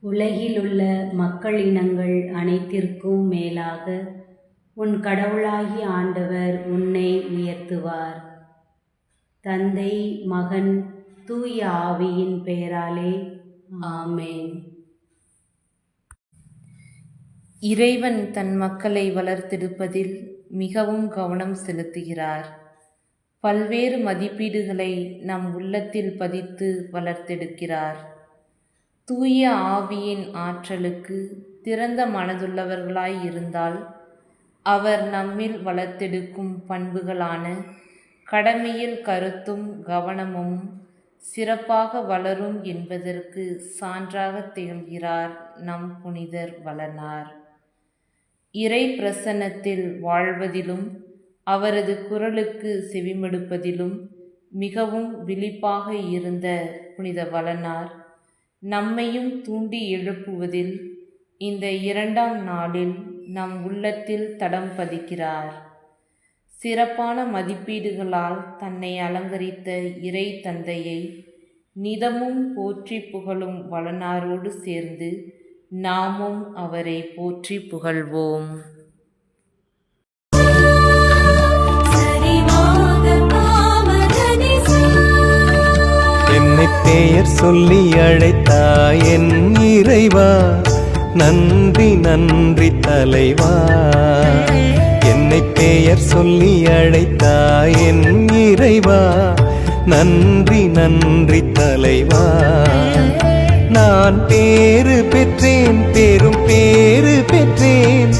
உலகிலுள்ள மக்களினங்கள் அனைத்திற்கும் மேலாக உன் கடவுளாகிய ஆண்டவர் உன்னை உயர்த்துவார். தந்தை, மகன், தூய ஆவியின் பெயராலே ஆமென். இறைவன் தன் மக்களை வளர்த்தெடுப்பதில் மிகவும் கவனம் செலுத்துகிறார். பல்வேறு மதிப்பீடுகளை நம் உள்ளத்தில் பதித்து வளர்த்தெடுக்கிறார். தூய ஆவியின் ஆற்றலுக்கு திறந்த மனதுள்ளவர்களாய் இருந்தால் அவர் நம்மில் வளர்த்தெடுக்கும் பண்புகளான கடமையில் கருத்தும் கவனமும் சிறப்பாக வளரும் என்பதற்கு சான்றாக திகழ்கிறார் நம் புனிதர் வளனார். இறை பிரசன்னத்தில் வாழ்வதிலும் அவரது குரலுக்கு செவிமடுப்பதிலும் மிகவும் விழிப்பாக இருந்த புனித வளனார் நம்மையும் தூண்டி எழுப்புவதில் இந்த 2ஆம் நாளில் நம் உள்ளத்தில் தடம் பதிக்கிறார். சிறப்பான மதிப்பீடுகளால் தன்னை அலங்கரித்த இறை தந்தையை நிதமும் போற்றி புகழும் வளனாரோடு சேர்ந்து நாமும் அவரை போற்றி புகழ்வோம். என்னை பெயர் சொல்லி அழைத்தாய் என் இறைவா, நன்றி நன்றி தலைவா. என்னை பெயர் சொல்லி அழைத்தாய் என் இறைவா, நன்றி நன்றி தலைவா. நான் பேறு பெற்றேன், பெரும் பேறு பெற்றேன்,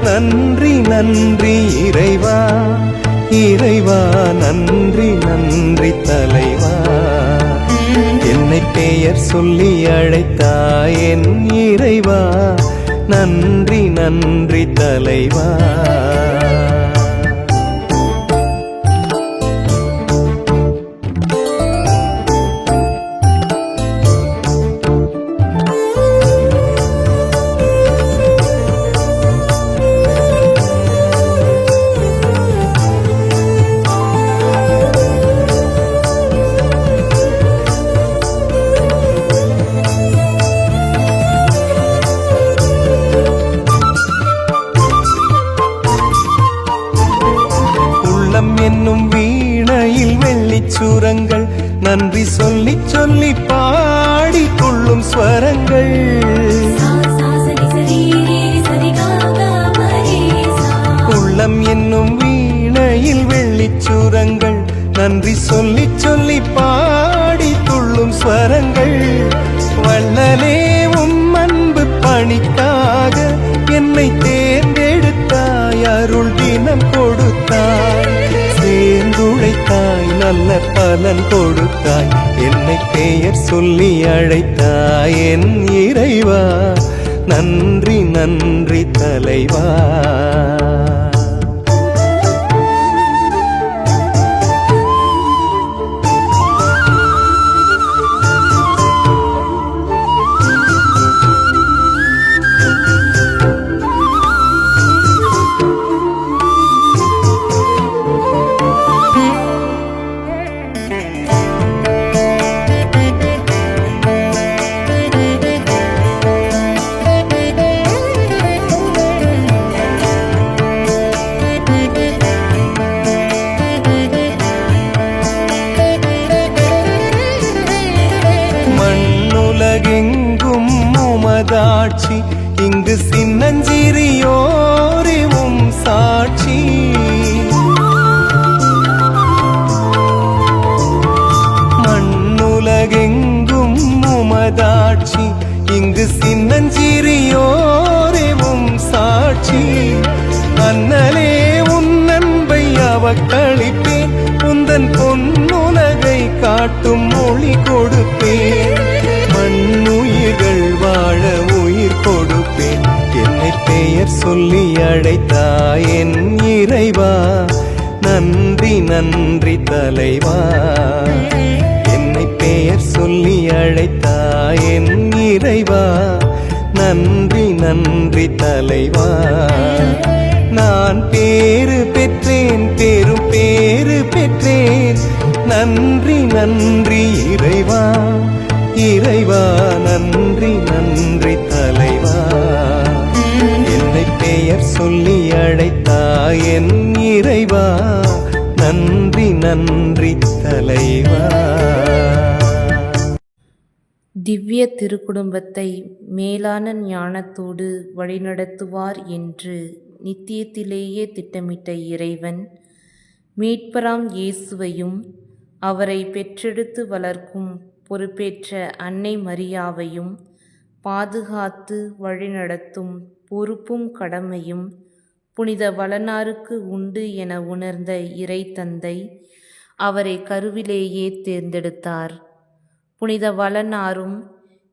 நன்றி நன்றி இறைவா. இறைவா நன்றி நன்றி தலைவா. என்னை பெயர் சொல்லி அழைத்தாய் என் இறைவா, நன்றி நன்றி தலைவா. என்னும் வீணையில் வெள்ளிச்சூரங்கள் நன்றி சொல்லி சொல்லி பாடி கொள்ளும் ஸ்வரங்கள். உள்ளம் என்னும் வீணையில் வெள்ளிச்சூரங்கள் நன்றி சொல்லி சொல்லி பாடி கொள்ளும் ஸ்வரங்கள். வள்ளலே உம் அன்பு பணிக்காக என்னை தேர்ந்தெடுத்தாய், அருள் தினம் கொடுத்தாய், சேர்ந்துழைத்தாய், நல்ல பலன் கொடுத்தாய். என்னை பெயர் சொல்லி அழைத்தாய் என் இறைவா, நன்றி நன்றி தலைவா. மண்ணுலகெங்கும் உமதாட்சி, இங்கு சின்னஞ்சிறியோரே உம் சாட்சி. மண்ணுலகெங்கும் உமதாட்சி, இங்கு சின்னஞ்சிறியோரே உம் சாட்சி. அண்ணலே உன் அன்பை அவக்களிப்பேன், உந்தன் பொன்னுலகை காட்டும் மொழி கொடுப்பேன். மண்ணுயிர்கள் வாழ உயிர் கொடுப்பேன். என்னை பெயர் சொல்லி அழைத்தாய் என் இறைவா, நன்றி நன்றி தலைவா. என்னை பெயர் சொல்லி அழைத்தாய் என் இறைவா, நன்றி நன்றி தலைவா. நான் பேறு பெற்றேன், பெரும் பேறு பெற்றேன், நன்றி நன்றி இறைவா. இறைவா நன்றி நன்றி தலைவா, என்னை பெயர் சொல்லி அழைத்தாய் என் இறைவா, நன்றி நன்றி தலைவா. திவ்ய திருக்குடும்பத்தை மேலான ஞானத்தோடு வழிநடத்துவார் என்று நித்தியத்திலேயே திட்டமிட்ட இறைவன் மீட்பராம் இயேசுவையும் அவரை பெற்றெடுத்து வளர்க்கும் பொறுப்பேற்ற அன்னை மரியாவையும் பாதுகாத்து வழிநடத்தும் பொறுப்பும் கடமையும் புனித வளனாருக்கு உண்டு என உணர்ந்த இறை தந்தை அவரை கருவிலேயே தேர்ந்தெடுத்தார். புனித வளனாரும்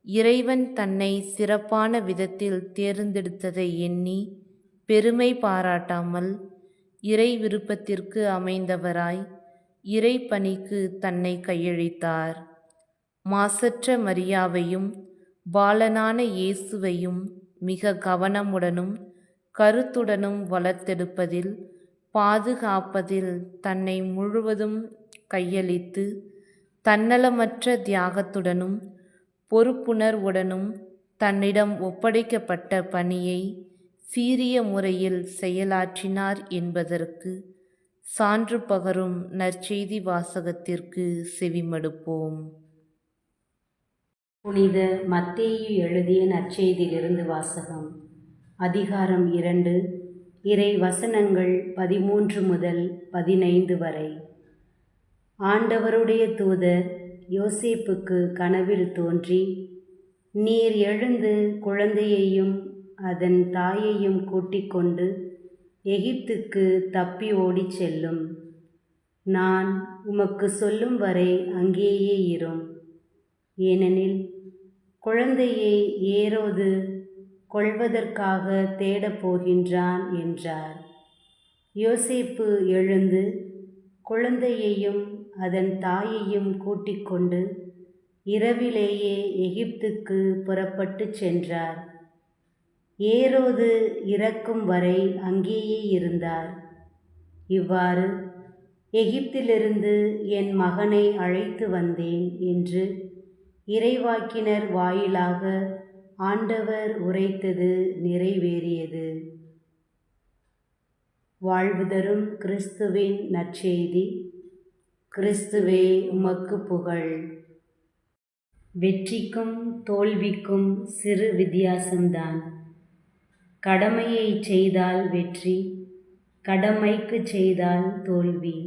இறைவன் தன்னை சிறப்பான விதத்தில் தேர்ந்தெடுத்ததை எண்ணி பெருமை பாராட்டாமல் இறை விருப்பத்திற்கு அமைந்தவராய் இறை பணிக்கு தன்னை கையளித்தார். மாசற்ற மரியாவையும் பாலனான இயேசுவையும் மிக கவனமுடனும் கருத்துடனும் வளர்த்தெடுப்பதில் பாதுகாப்பதில் தன்னை முழுவதும் கையளித்து தன்னலமற்ற தியாகத்துடனும் பொறுப்புணர்வுடனும் தன்னிடம் ஒப்படைக்கப்பட்ட பணியை சீரிய முறையில் செயலாற்றினார் என்பதற்கு சான்று பகரும் நற்செய்தி வாசகத்திற்கு செவிமடுப்போம். புனித மத்தேயு எழுதிய நற்செய்தியிலிருந்து வாசகம். அதிகாரம் 2, இறை வசனங்கள் 13 முதல் 15 வரை. ஆண்டவருடைய தூதர் யோசேப்புக்கு கனவில் தோன்றி, நீர் எழுந்து குழந்தையையும் அதன் தாயையும் கூட்டிக் கொண்டு எகிப்துக்கு தப்பி ஓடிச் செல்லும். நான் உமக்கு சொல்லும் வரை அங்கேயே இரும். ஏனெனில் குழந்தையை ஏரோது கொல்வதற்காக தேடப் போகின்றான் என்றார். யோசேப்பு எழுந்து குழந்தையையும் அதன் தாயையும் கூட்டிக் கொண்டு இரவிலேயே எகிப்துக்கு புறப்பட்டுச் சென்றார். ஏரோது இறக்கும் வரை அங்கேயே இருந்தார். இவ்வாறு எகிப்திலிருந்து என் மகனை அழைத்து வந்தேன் என்று இறைவாக்கினர் வாயிலாக ஆண்டவர் உரைத்தது நிறைவேறியது. வாழ்வு தரும் கிறிஸ்துவின் நற்செய்தி. கிறிஸ்துவே உமக்கு புகழ். வெற்றிக்கும் தோல்விக்கும் சிறு வித்தியாசம்தான். கடமையை செய்தால் வெற்றி, கடமைக்கு செய்தால் தோல்வி.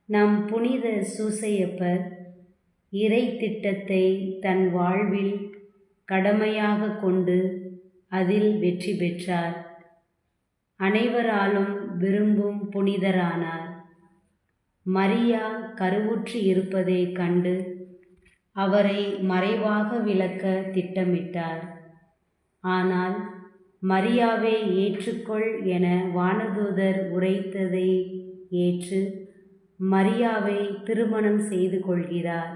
நம் புனித சூசையப்பர் இறை திட்டத்தை தன் வாழ்வில் கடமையாக கொண்டு அதில் வெற்றி பெற்றார். அனைவராலும் விரும்பும் புனிதரானார். மரியா கருவுற்று இருப்பதை கண்டு அவரை மறைவாக விலக்க திட்டமிட்டார். ஆனால் மரியாவை ஏற்றுக்கொள் என வானதூதர் உரைத்ததை ஏற்று மரியாவை திருமணம் செய்து கொள்கிறார்.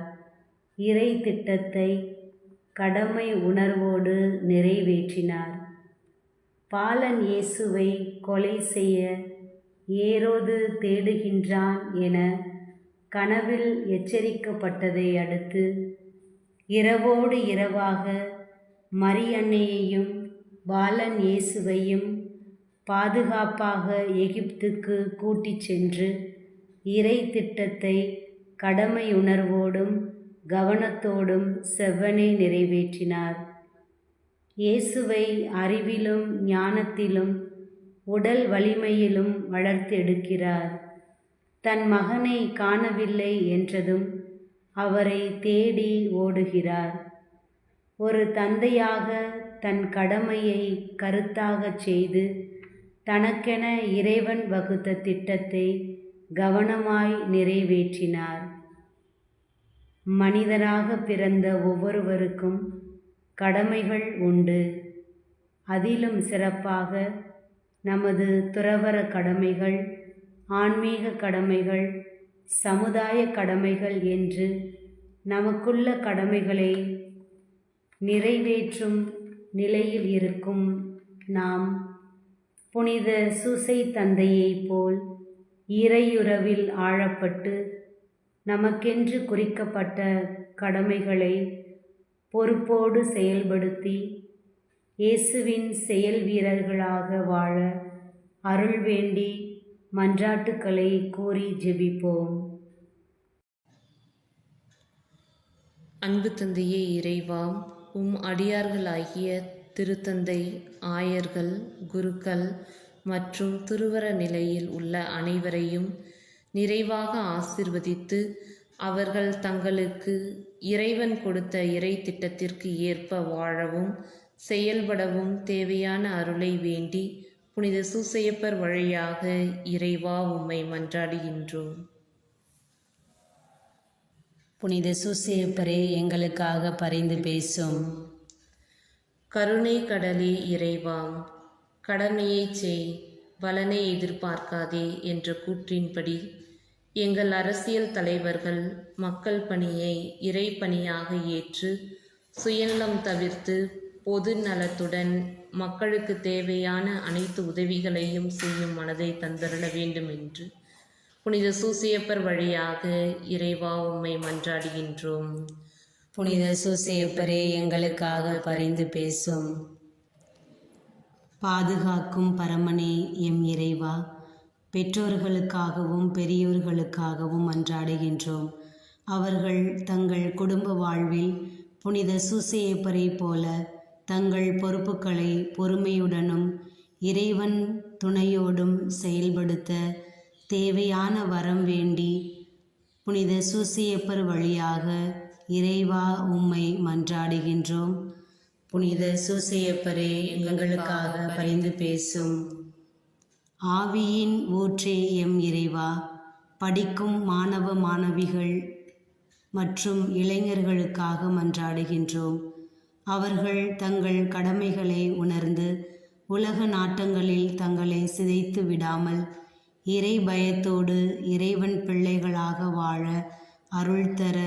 இறை திட்டத்தை கடமை உணர்வோடு நிறைவேற்றினார். பாலன் இயேசுவை கொலை செய்ய ஏரோது தேடுகின்றான் என கனவில் எச்சரிக்கப்பட்டதை அடுத்து இரவோடு இரவாக மரியன்னையையும் பாலன் இயேசுவையும் பாதுகாப்பாக எகிப்துக்கு கூட்டிச் சென்று இறை திட்டத்தை கடமையுணர்வோடும் கவனத்தோடும் செவ்வனே நிறைவேற்றினார். இயேசுவை அறிவிலும் ஞானத்திலும் உடல் வலிமையிலும் வளர்த்தெடுக்கிறார். தன் மகனை காணவில்லை என்றதும் அவரை தேடி ஓடுகிறார். ஒரு தந்தையாக தன் கடமையை கருத்தாகச் செய்து தனக்கென இறைவன் வகுத்த திட்டத்தை கவனமாய் நிறைவேற்றினார். மனிதராக பிறந்த ஒவ்வொருவருக்கும் கடமைகள் உண்டு. அதிலும் சிறப்பாக நமது துறவற கடமைகள், ஆன்மீக கடமைகள், சமுதாய கடமைகள் என்று நமக்குள்ள கடமைகளை நிறைவேற்றும் நிலையில் இருக்கும் நாம் புனித சூசை தந்தையைப் போல் இறையுறவில் ஆழப்பட்டு நமக்கென்று குறிக்கப்பட்ட கடமைகளை பொறுப்போடு செயல்படுத்தி இயேசுவின் செயல் வீரர்களாக வாழ அருள் வேண்டி மன்றாட்டுக்களை கூறி ஜெபிப்போம். அன்பு தந்தையே இறைவா, உம் அடியார்களாகிய திருத்தந்தை, ஆயர்கள், குருக்கள் மற்றும் துருவர நிலையில் உள்ள அனைவரையும் நிறைவாக ஆசிர்வதித்து அவர்கள் தங்களுக்கு இறைவன் கொடுத்த இறை திட்டத்திற்கு ஏற்ப வாழவும் செயல்படவும் தேவையான அருளை வேண்டி புனித சூசையப்பர் வழியாக இறைவா உம்மை மன்றாடுகின்றோம். புனித சூசையப்பரே, எங்களுக்காக பரிந்து பேசும். கருணை கடலே இறைவா, கடமையைச் செய், பலனை எதிர்பார்க்காதே என்ற கூற்றின்படி எங்கள் அரசியல் தலைவர்கள் மக்கள் பணியை இறை பணியாக ஏற்று சுயநலம் தவிர்த்து பொது நலத்துடன் மக்களுக்கு தேவையான அனைத்து உதவிகளையும் செய்யும் மனதை தந்தருள வேண்டும் என்று புனித சூசையப்பர் வழியாக இறைவா உம்மை மன்றாடுகின்றோம். புனித சூசையப்பரே, எங்களுக்காக பரிந்து பேசும். பாதுகாக்கும் பரமனே எம் இறைவா, பெற்றோர்களுக்காகவும் பெரியோர்களுக்காகவும் மன்றாடுகின்றோம். அவர்கள் தங்கள் குடும்ப வாழ்வில் புனித சூசையப்பரை போல தங்கள் பொறுப்புகளை பொறுமையுடனும் இறைவன் துணையோடும் செயல்படுத்த தேவையான வரம் வேண்டி புனித சூசையப்பர் வழியாக இறைவா உம்மை மன்றாடுகின்றோம். புனித சூசையப்பரே, எங்களுக்காக பரிந்து பேசும். ஆவியின் ஊற்றே எம் இறைவா, படிக்கும் மாணவ மாணவிகள் மற்றும் இளைஞர்களுக்காக மன்றாடுகின்றோம். அவர்கள் தங்கள் கடமைகளை உணர்ந்து உலக நாட்டங்களில் தங்களை சிதைத்து விடாமல் இறை பயத்தோடு இறைவன் பிள்ளைகளாக வாழ அருள் தர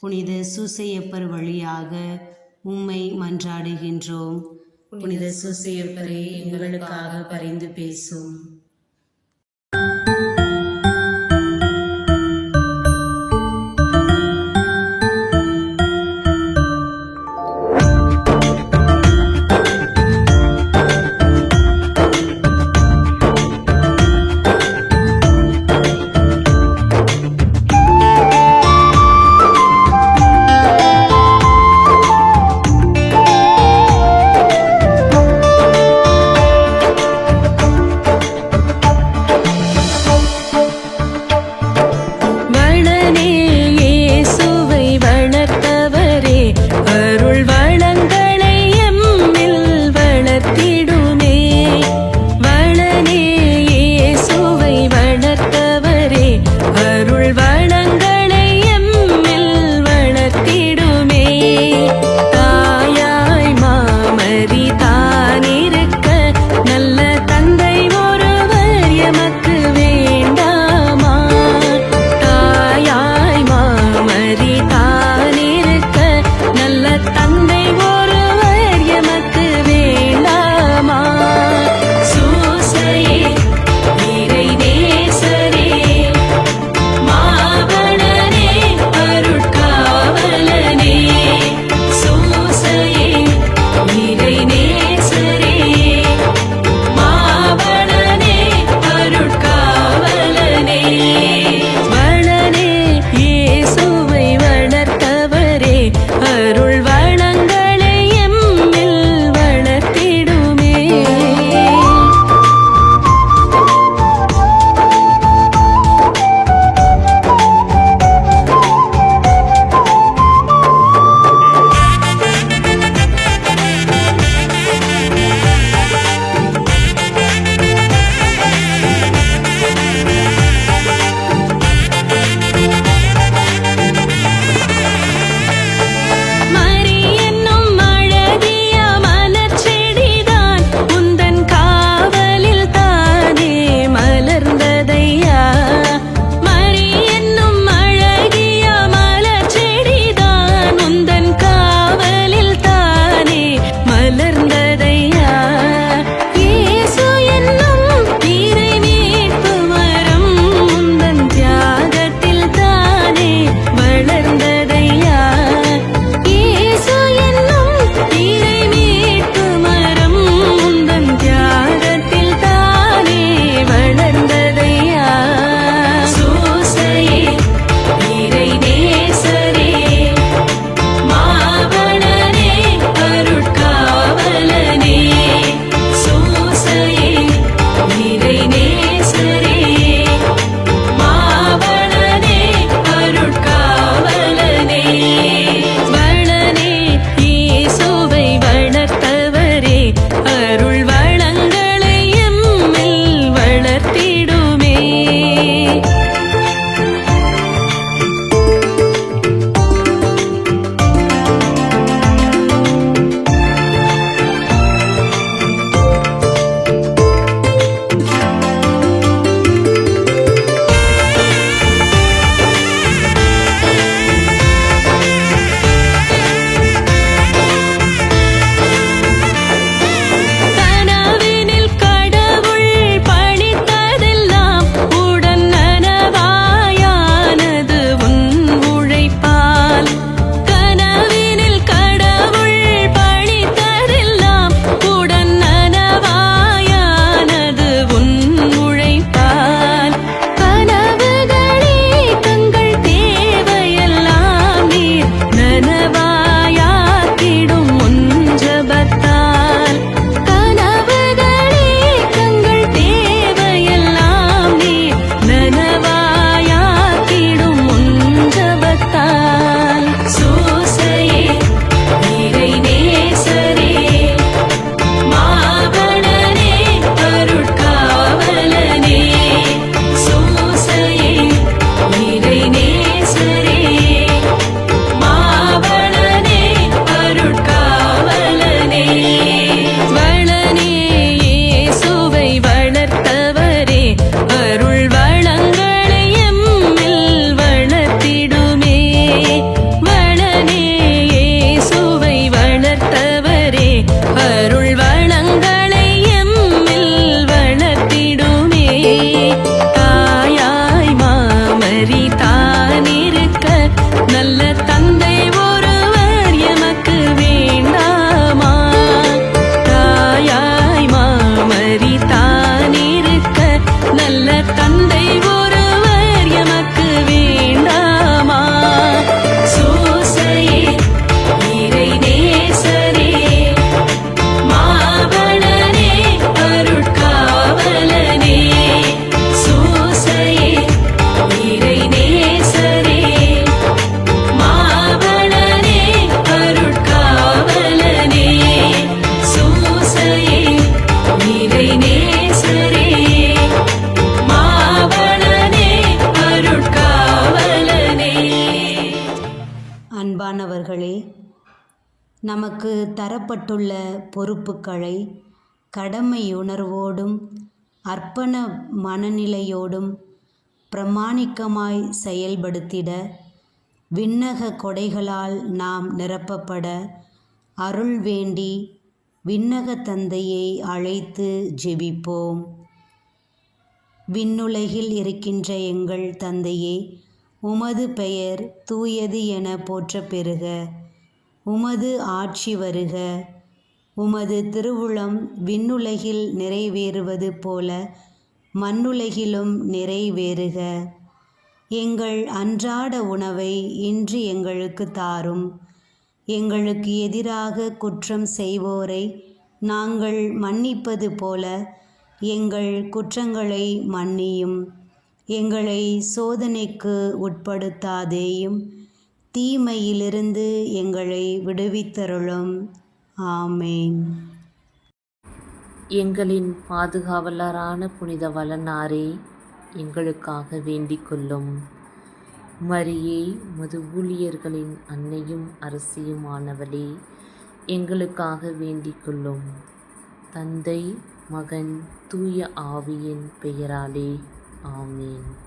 புனித சூசையப்பர் வழியாக உம்மை மன்றாடுகின்றோம். புனித சூசையப்பரே, எங்களுக்காக பரிந்து பேசும். அன்பானவர்களே, நமக்கு தரப்பட்டுள்ள பொறுப்புகளை கடமையுணர்வோடும் அர்ப்பண மனநிலையோடும் பிரமாணிக்கமாய் செயல்படுத்திட விண்ணக கொடைகளால் நாம் நிரப்பப்பட அருள் வேண்டி விண்ணக தந்தையை அழைத்து ஜெபிப்போம். விண்ணுலகில் இருக்கின்ற எங்கள் தந்தையே, உமது பெயர் தூயது என போற்றப் பெறுக. உமது ஆட்சி வருக. உமது திருவுளம் விண்ணுலகில் நிறைவேறுவது போல மண்ணுலகிலும் நிறைவேறுக. எங்கள் அன்றாட உணவை இன்று எங்களுக்கு தாரும். எங்களுக்கு எதிராக குற்றம் செய்வோரை நாங்கள் மன்னிப்பது போல எங்கள் குற்றங்களை மன்னியும். எங்களை சோதனைக்கு உட்படுத்தாதேயும், தீமையிலிருந்து எங்களை விடுவித்தருளும். ஆமேன். எங்களின் பாதுகாவலரான புனித வளனாரே, எங்களுக்காக வேண்டிக் கொள்ளும். மரியே, உமது ஊழியர்களின் அன்னையும் அரசியுமானவளே, எங்களுக்காக வேண்டிக் கொள்ளும். தந்தை, மகன், தூய ஆவியின் பெயராலே. ஆமேன்.